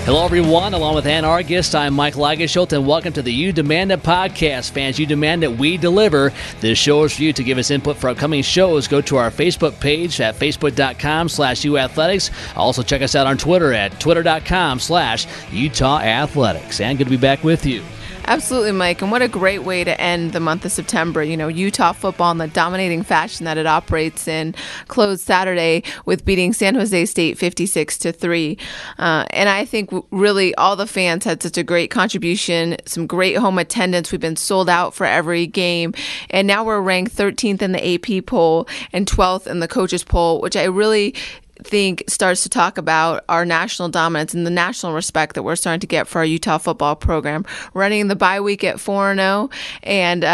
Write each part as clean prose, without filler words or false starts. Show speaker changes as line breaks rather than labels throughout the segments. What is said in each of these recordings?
Hello, everyone. Along with Ann Argist, I'm Mike Lagerschultz, and welcome to the You Demand It podcast. Fans, you demand that we deliver. This show is for you. To give us input for upcoming shows, go to our Facebook page at facebook.com/UAthletics. Also, check us out on Twitter at twitter.com/Utah Athletics. And good to be back with you.
Absolutely, Mike, and what a great way to end the month of September. You know, Utah football in the dominating fashion that it operates in closed Saturday with beating San Jose State 56-3. And I think really all the fans had such a great contribution, some great home attendance. We've been sold out for every game, and now we're ranked 13th in the AP poll and 12th in the coaches poll, which I really think starts to talk about our national dominance and the national respect that we're starting to get for our Utah football program. Running the bye week at 4-0 and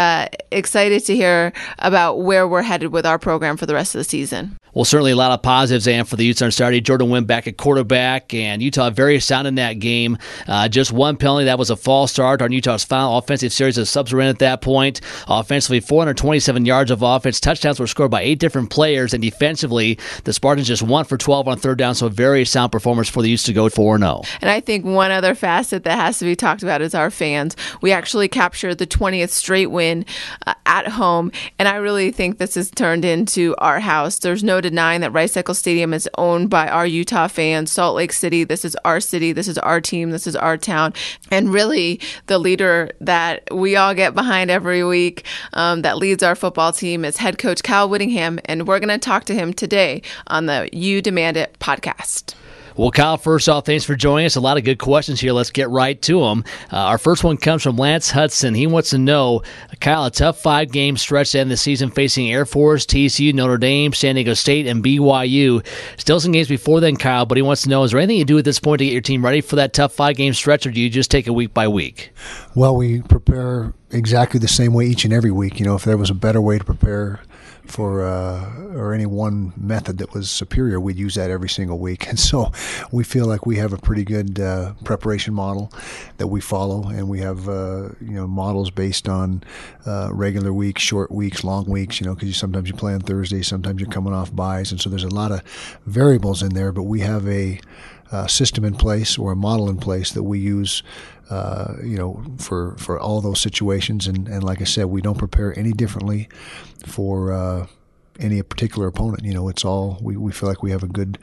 excited to hear about where we're headed with our program for the rest of the season.
Well, certainly a lot of positives, and for the Utes on Saturday, Jordan Wynn back at quarterback, and Utah very sound in that game. Just one penalty, that was a false start on Utah's final offensive series of subs were in at that point. Offensively, 427 yards of offense. Touchdowns were scored by 8 different players, and defensively, the Spartans just 1 for 12 on third down, so a very sound performance for the Utes to go 4-0.
And I think one other facet that has to be talked about is our fans. We actually captured the 20th straight win at home, and I really think this has turned into our house. There's no denying that Rice Eccles Stadium is owned by our Utah fans. Salt Lake City, this is our city, this is our team, this is our town. And really the leader that we all get behind every week that leads our football team is head coach Kyle Whittingham, and we're going to talk to him today on the You Demand It podcast.
Well, Kyle, first off, thanks for joining us. A lot of good questions here. Let's get right to them. Our first one comes from Lance Hudson. He wants to know, Kyle, a tough 5-game stretch to end the season facing Air Force, TCU, Notre Dame, San Diego State, and BYU. Still some games before then, Kyle, but he wants to know, is there anything you do at this point to get your team ready for that tough 5-game stretch, or do you just take it week by week?
Well, we prepare exactly the same way each and every week. You know, if there was a better way to prepare for or any one method that was superior, we'd use that every single week. And so we feel like we have a pretty good preparation model that we follow, and we have models based on regular weeks, short weeks, long weeks, because sometimes you play on Thursday, sometimes you're coming off buys, and so there's a lot of variables in there, but we have a system in place or a model in place that we use for all those situations. And like I said, we don't prepare any differently for any particular opponent. It's all, we feel like we have a good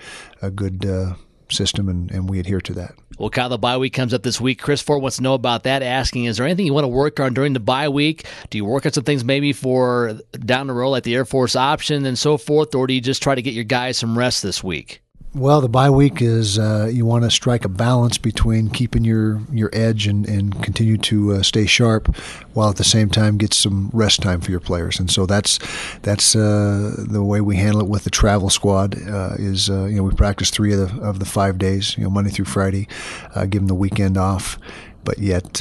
system, and we adhere to that.
Well, Kyle, the bye week comes up this week. Chris Ford wants to know about that, asking, is there anything you want to work on during the bye week? Do you work on some things maybe for down the road, like the Air Force option and so forth, or do you just try to get your guys some rest this week?
Well, the bye week is you want to strike a balance between keeping your edge and continue to stay sharp, while at the same time get some rest time for your players. And so that's the way we handle it with the travel squad. We practice 3 of the 5 days, Monday through Friday, give them the weekend off, but yet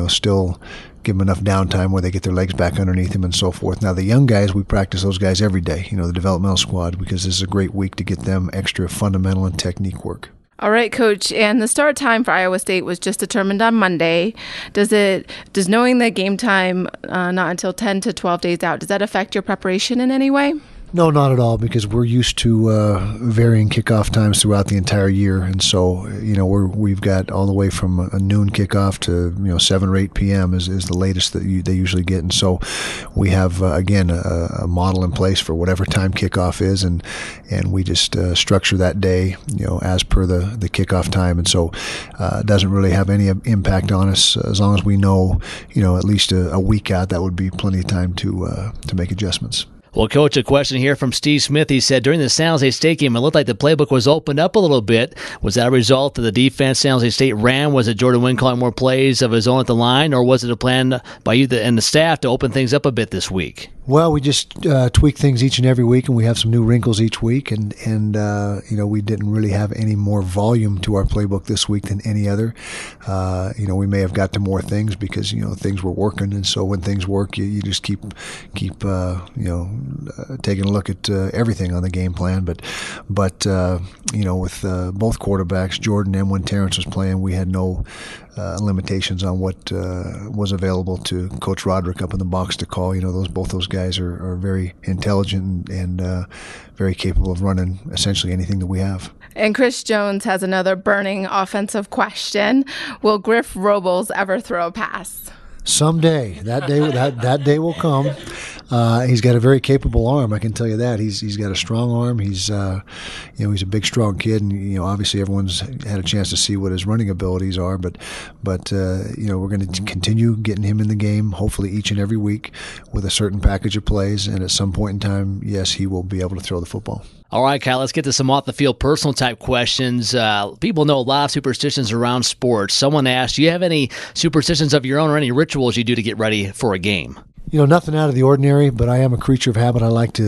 still give them enough downtime where they get their legs back underneath them and so forth. Now, the young guys, we practice those guys every day, the developmental squad, because this is a great week to get them extra fundamental and technique work.
All right, Coach, and the start time for Iowa State was just determined on Monday. Does knowing the game time not until 10 to 12 days out, does that affect your preparation in any way?
No, not at all, because we're used to varying kickoff times throughout the entire year, and so we've got all the way from a noon kickoff to 7 or 8 p.m. is the latest that they usually get, and so we have again a model in place for whatever time kickoff is, and we just structure that day as per the kickoff time, and so it doesn't really have any impact on us as long as we know at least a week out. That would be plenty of time to make adjustments.
Well, Coach, a question here from Steve Smith. He said, during the San Jose State game, it looked like the playbook was opened up a little bit. Was that a result of the defense San Jose State ran? Was it Jordan Wynn calling more plays of his own at the line, or was it a plan by you and the staff to open things up a bit this week?
Well, we just tweak things each and every week, and we have some new wrinkles each week, and we didn't really have any more volume to our playbook this week than any other. We may have got to more things because things were working, and so when things work, you just keep taking a look at everything on the game plan. But with both quarterbacks, Jordan and when Terrence was playing, we had no limitations on what was available to Coach Roderick up in the box to call. Both those guys are very intelligent and very capable of running essentially anything that we have.
And Chris Jones has another burning offensive question. Will Griff Robles ever throw a pass?
Someday, that day will come. He's got a very capable arm, I can tell you that. He's got a strong arm. He's he's a big, strong kid, and obviously everyone's had a chance to see what his running abilities are. But we're going to continue getting him in the game, hopefully each and every week, with a certain package of plays. And at some point in time, yes, he will be able to throw the football.
All right, Kyle, let's get to some off-the-field personal type questions. People know a lot of superstitions around sports. Someone asked, do you have any superstitions of your own or any rituals you do to get ready for a game?
Nothing out of the ordinary, but I am a creature of habit. I like to,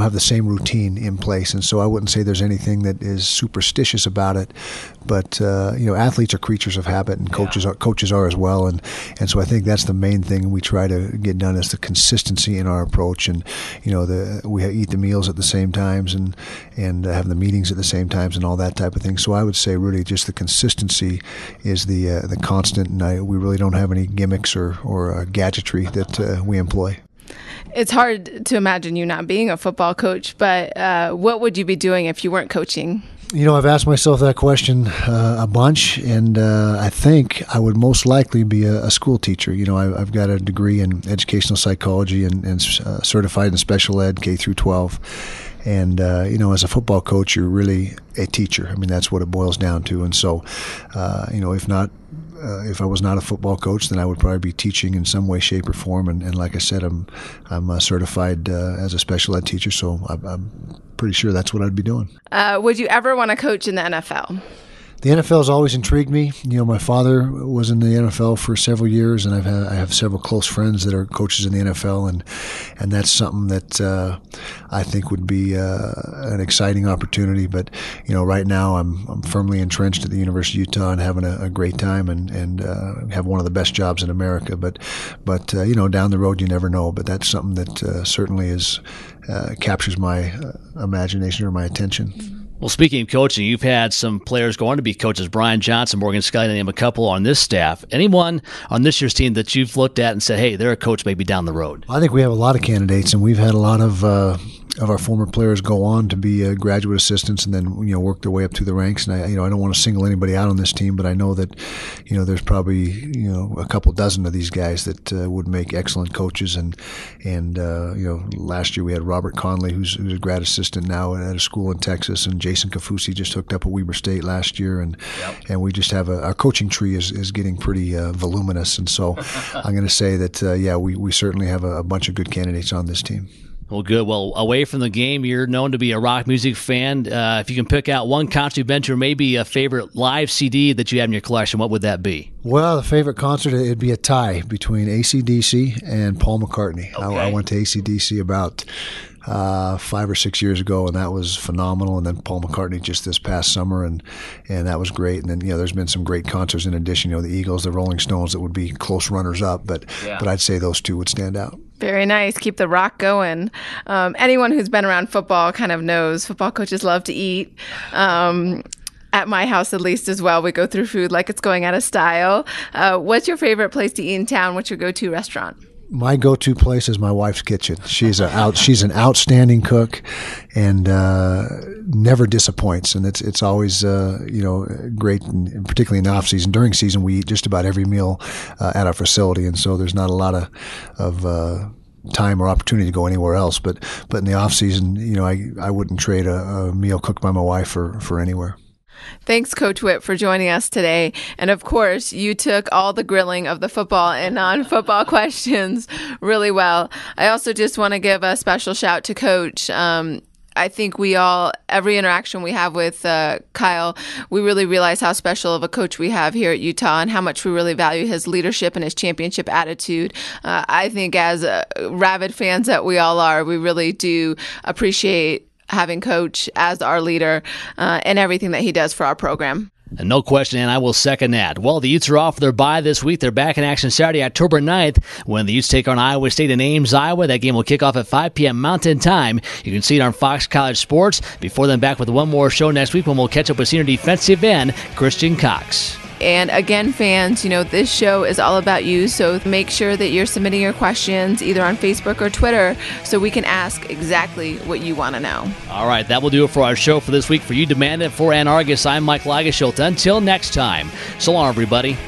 have the same routine in place, and so I wouldn't say there's anything that is superstitious about it. But athletes are creatures of habit, and coaches are as well, and so I think that's the main thing we try to get done is the consistency in our approach, and we eat the meals at the same times, and have the meetings at the same times, and all that type of thing. So I would say really just the consistency is the constant, and we really don't have any gimmicks or gadgetry that we employ.
It's hard to imagine you not being a football coach, but what would you be doing if you weren't coaching?
I've asked myself that question a bunch, and I think I would most likely be a school teacher. I've got a degree in educational psychology and certified in special ed, K through 12. And, as a football coach, you're really a teacher. I mean, that's what it boils down to. And so, if I was not a football coach, then I would probably be teaching in some way, shape, or form. And like I said, I'm certified as a special ed teacher, so I'm pretty sure that's what I'd be doing.
Would you ever want to coach in the NFL?
The NFL has always intrigued me. My father was in the NFL for several years, and I have several close friends that are coaches in the NFL, and that's something that I think would be an exciting opportunity. But right now I'm firmly entrenched at the University of Utah and having a great time and have one of the best jobs in America. But down the road you never know. But that's something that certainly captures my imagination or my attention.
Well, speaking of coaching, you've had some players go on to be coaches, Brian Johnson, Morgan Scully, to name a couple on this staff. Anyone on this year's team that you've looked at and said, hey, they're a coach maybe down the road?
I think we have a lot of candidates, and we've had a lot of our former players go on to be graduate assistants and then work their way up through the ranks. And I don't want to single anybody out on this team, but I know that there's probably a couple dozen of these guys that would make excellent coaches. And last year we had Robert Conley, who's a grad assistant now at a school in Texas, and Jason Kafusi just hooked up at Weber State last year, and we just have our coaching tree is getting pretty voluminous. And so I'm going to say that we certainly have a bunch of good candidates on this team.
Well, good. Well, away from the game, you're known to be a rock music fan. If you can pick out one concert event or maybe a favorite live CD that you have in your collection, what would that be?
Well, the favorite concert, it'd be a tie between AC/DC and Paul McCartney. Okay. I went to AC/DC about 5 or 6 years ago, and that was phenomenal. And then Paul McCartney just this past summer, and that was great. And then there's been some great concerts in addition. The Eagles, the Rolling Stones, that would be close runners up, but I'd say those two would stand out.
Very nice. Keep the rock going. Anyone who's been around football kind of knows football coaches love to eat. At my house, at least, as well, we go through food like it's going out of style. What's your favorite place to eat in town? What's your go-to restaurant?
My go-to place is my wife's kitchen. She's an outstanding cook, and never disappoints. And it's always great, and particularly in the off season. During season, we eat just about every meal at our facility, and so there's not a lot of time or opportunity to go anywhere else. But in the off season, I wouldn't trade a meal cooked by my wife for anywhere.
Thanks, Coach Whitt, for joining us today. And of course, you took all the grilling of the football and non-football questions really well. I also just want to give a special shout to Coach. I think every interaction we have with Kyle, we really realize how special of a coach we have here at Utah and how much we really value his leadership and his championship attitude. I think as rabid fans that we all are, we really do appreciate having Coach as our leader and everything that he does for our program.
And no question, and I will second that. Well, the Utes are off their bye this week. They're back in action Saturday, October 9th, when the Utes take on Iowa State in Ames, Iowa. That game will kick off at 5 p.m. Mountain Time. You can see it on Fox College Sports. Before then, back with one more show next week when we'll catch up with senior defensive end Christian Cox.
And again, fans, this show is all about you, so make sure that you're submitting your questions either on Facebook or Twitter so we can ask exactly what you want to know.
All right, that will do it for our show for this week. For You Demand It, for Ann Argus, I'm Mike Lagesholt. Until next time, so long, everybody.